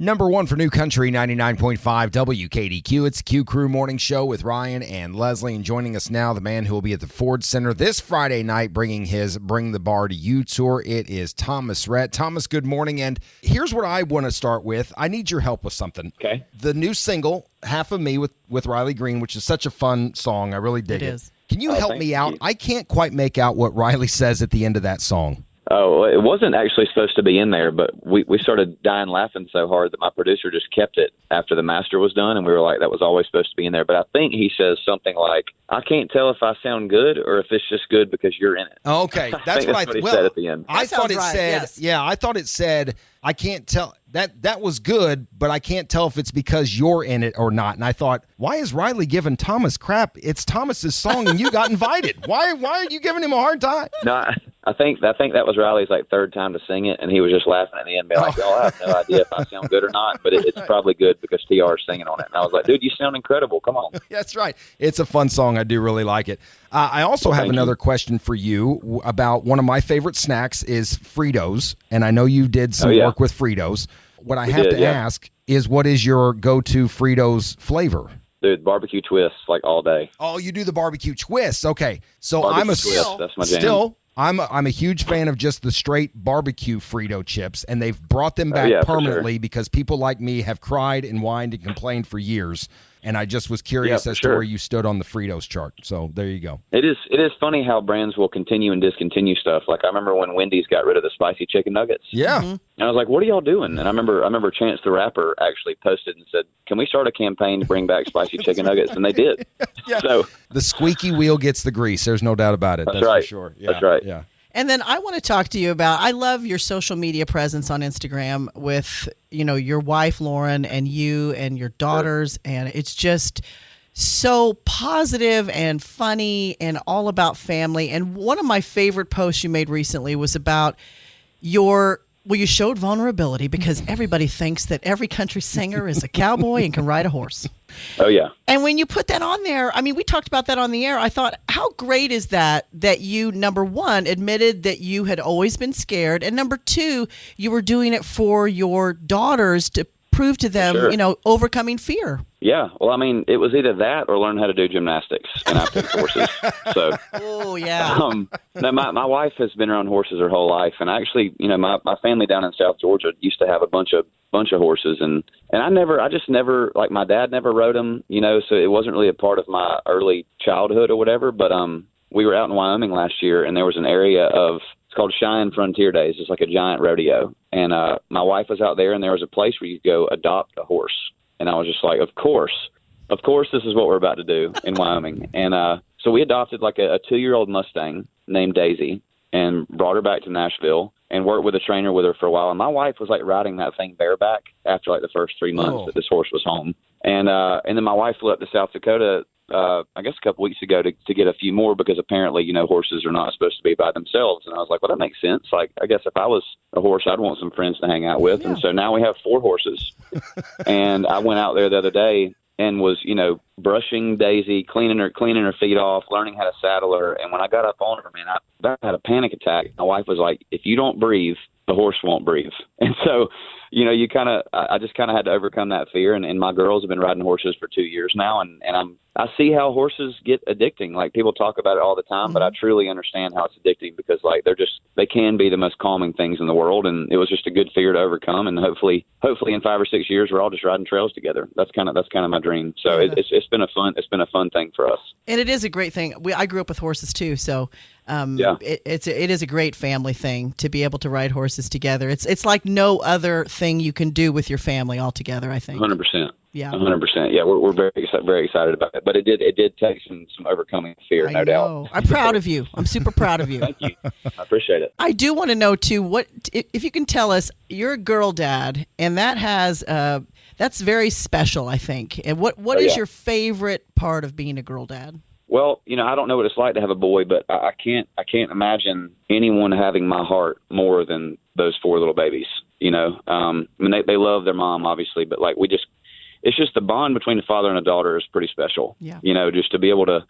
Number one for New Country 99.5 WKDQ. It's Q Crew Morning Show with Ryan and Leslie. And joining us now, the man who will be at the Ford Center this Friday night bringing his Bring the Bar to You tour. It is Thomas Rhett. Thomas, good morning. And here's what I want to start with. I need your help with something. Okay. The new single, Half of Me with Riley Green, which is such a fun song. I really dig it. It is. Can you help me out? I can't quite make out what Riley says at the end of that song. Oh, it wasn't actually supposed to be in there, but we started dying laughing so hard that my producer just kept it after the master was done, and we were like, that was always supposed to be in there. But I think he says something like, I can't tell if I sound good or if it's just good because you're in it. Okay, that's what he said at the end. I thought it right, said, yes. Yeah, I thought it said, I can't tell. That was good, but I can't tell if it's because you're in it or not. And I thought, why is Riley giving Thomas crap? It's Thomas's song, and you got invited. Why are you giving him a hard time? No, I think that was Riley's third time to sing it, and he was just laughing at the end, being like, "Y'all have no idea if I sound good or not, but it's probably good because TR is singing on it." And I was like, "Dude, you sound incredible! Come on." That's right. It's a fun song. I do really like it. I also have another question for you about one of my favorite snacks is Fritos, and I know you did some work with Fritos. What I have to ask is, what is your go-to Fritos flavor? Dude, barbecue twists all day. Oh, you do the barbecue twists. Okay, so Barbecue twist, that's my jam. I'm a huge fan of just the straight barbecue Frito chips, and they've brought them back permanently because people like me have cried and whined and complained for years. And I just was curious as to where you stood on the Fritos chart. So there you go. It is funny how brands will continue and discontinue stuff. I remember when Wendy's got rid of the spicy chicken nuggets. Yeah. And I was like, what are y'all doing? And I remember Chance the Rapper actually posted and said, can we start a campaign to bring back spicy chicken nuggets? And they did. Yeah. So the squeaky wheel gets the grease. There's no doubt about it. That's right. For sure. Yeah. That's right. Yeah. And then I want to talk to you about, I love your social media presence on Instagram with, your wife, Lauren, and you and your daughters. And it's just so positive and funny and all about family. And one of my favorite posts you made recently was about you showed vulnerability because everybody thinks that every country singer is a cowboy and can ride a horse. Oh, yeah. And when you put that on there, we talked about that on the air. I thought, how great is that you, number one, admitted that you had always been scared. And number two, you were doing it for your daughters to prove to them, overcoming fear. Yeah. Well, it was either that or learn how to do gymnastics, and I picked horses. So, oh yeah. No, my wife has been around horses her whole life, and actually, my family down in South Georgia used to have a bunch of horses, and I just never my dad never rode them, so it wasn't really a part of my early childhood or whatever. But we were out in Wyoming last year, and there was an area it's called Cheyenne Frontier Days. It's like a giant rodeo. And my wife was out there, and there was a place where you could go adopt a horse. And I was just like, of course, this is what we're about to do in Wyoming. And so we adopted a 2-year-old Mustang named Daisy and brought her back to Nashville and worked with a trainer with her for a while. And my wife was riding that thing bareback after the first 3 months that this horse was home. And then my wife flew up to South Dakota I guess a couple weeks ago to get a few more because apparently, horses are not supposed to be by themselves. And I was like, well, that makes sense. I guess if I was a horse, I'd want some friends to hang out with. Yeah. And so now we have 4 horses. And I went out there the other day and was, brushing Daisy, cleaning her feet off, learning how to saddle her. And when I got up on her, man, I had a panic attack. My wife was like, if you don't breathe, the horse won't breathe. And so, I just kind of had to overcome that fear. And my girls have been riding horses for 2 years now. And I see how horses get addicting. People talk about it all the time, but I truly understand how it's addicting because they can be the most calming things in the world. And it was just a good fear to overcome. And hopefully in 5 or 6 years, we're all just riding trails together. That's kind of my dream. So it's been a fun thing for us. And it is a great thing. I grew up with horses too. So it is a great family thing to be able to ride horses together. It's like no other thing you can do with your family all together, I think. 100%. Yeah. 100%. Yeah, we're very excited about it. But it did take some overcoming fear, no doubt. I'm proud of you. I'm super proud of you. Thank you. I appreciate it. I do want to know too, what if you can tell us, you're a girl dad, and that has that's very special, I think. And what is your favorite part of being a girl dad? Well, I don't know what it's like to have a boy, but I can't imagine anyone having my heart more than those 4 little babies. They love their mom, obviously, but it's just the bond between the father and a daughter is pretty special. Yeah. Just to be able to,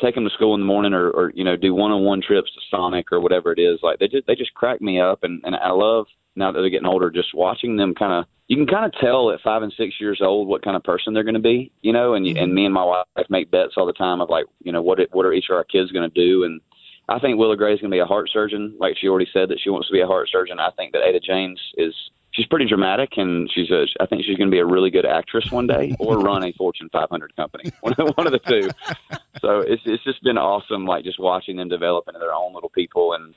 take them to school in the morning or do one-on-one trips to Sonic or whatever it is. They just crack me up. And I love, now that they're getting older, just watching them kind of you can kind of tell at 5 and 6 years old what kind of person they're going to be, you know, and me and my wife make bets all the time of like, you know, what are each of our kids going to do. And I think Willow Gray's going to be a heart surgeon. Like she already said that she wants to be a heart surgeon. I think that Ada James she's pretty dramatic, and I think she's going to be a really good actress one day, or run a Fortune 500 company. One of the two. So it's just been awesome, like just watching them develop into their own little people, and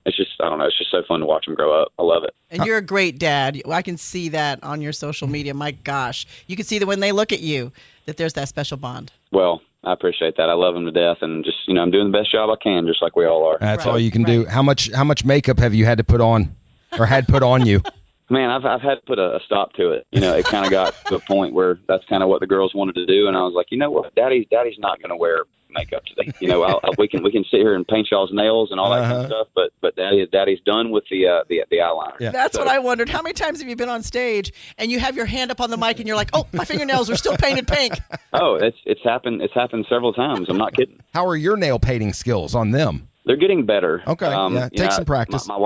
it's just, I don't know, it's just so fun to watch them grow up. I love it. And you're a great dad. I can see that on your social media. My gosh, you can see that when they look at you, that there's that special bond. Well, I appreciate that. I love them to death, and just, you know, I'm doing the best job I can, just like we all are. That's all you can do. How much makeup have you had to put on, or had put on you? Man, I've had to put a stop to it. You know, it kind of got to a point where that's kind of what the girls wanted to do, and I was like, you know what, Daddy's not going to wear makeup today. You know, we can sit here and paint y'all's nails and all that kind of stuff, but Daddy's done with the eyeliner. Yeah. That's what I wondered. How many times have you been on stage and you have your hand up on the mic and you're like, oh, my fingernails are still painted pink? Oh, it's happened several times. I'm not kidding. How are your nail painting skills on them? They're getting better. Okay, take some practice. My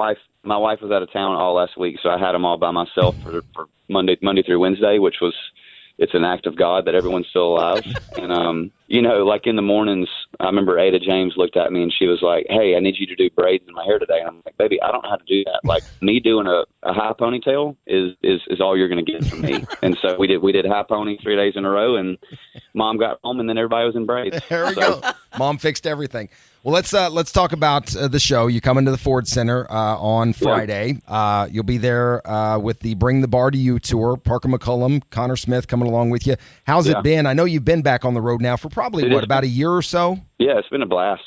wife was out of town all last week, so I had them all by myself for Monday through Wednesday, which was, it's an act of God that everyone's still alive. And, you know, like in the mornings, I remember Ada James looked at me and she was like, hey, I need you to do braids in my hair today. And I'm like, baby, I don't know how to do that. Like me doing a high ponytail is all you're going to get from me. And so we did high pony 3 days in a row, and Mom got home and then everybody was in braids. There we go. Mom fixed everything. Well, let's talk about the show. You come into the Ford Center on Friday. You'll be there with the Bring the Bar to You tour. Parker McCullum, Connor Smith coming along with you. How's it been? I know you've been back on the road now for probably, about a year or so? Yeah, it's been a blast.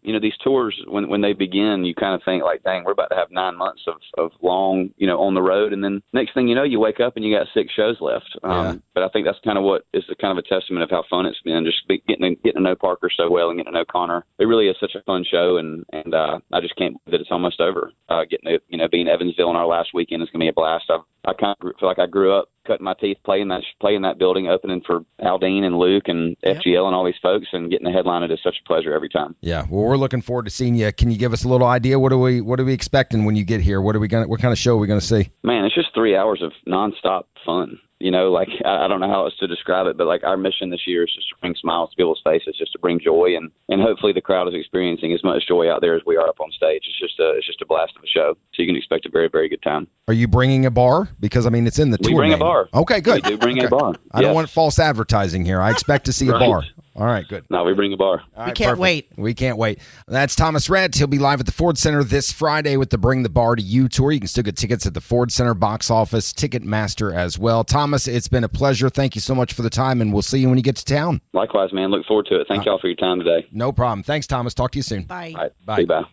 You know, these tours, when they begin, you kind of think like, dang, we're about to have 9 months of long, you know, on the road. And then next thing you know, you wake up and you got 6 shows left. But I think that's kind of what is kind of a testament of how fun it's been, just getting to know Parker so well and getting to know Connor. It really is such a fun show, and I just can't believe that it's almost over. Getting to, you know, being in Evansville in our last weekend is going to be a blast. I kind of feel like I grew up cutting my teeth playing that building, opening for Aldine and Luke and FGL and all these folks, and getting the headline. It is such a pleasure every time. Yeah, well, we're looking forward to seeing you. Can you give us a little idea? What are we expecting when you get here? What kind of show are we going to see? Man, it's just 3 hours of nonstop fun. You know, like, I don't know how else to describe it, but like our mission this year is just to bring smiles to people's faces, just to bring joy, and hopefully the crowd is experiencing as much joy out there as we are up on stage. It's just a blast of a show, so you can expect a very, very good time. Are you bringing a bar? Because I mean, it's in the tour. We bring a bar. Okay, good. We do bring a bar. I don't want false advertising here. I expect to see a bar. All right, good. No, we bring a bar. We can't wait. We can't wait. That's Thomas Rhett. He'll be live at the Ford Center this Friday with the Bring the Bar to You tour. You can still get tickets at the Ford Center box office, Ticketmaster as well. Thomas, it's been a pleasure. Thank you so much for the time, and we'll see you when you get to town. Likewise, man. Look forward to it. Thank y'all for your time today. No problem. Thanks, Thomas. Talk to you soon. Bye. All right. Bye.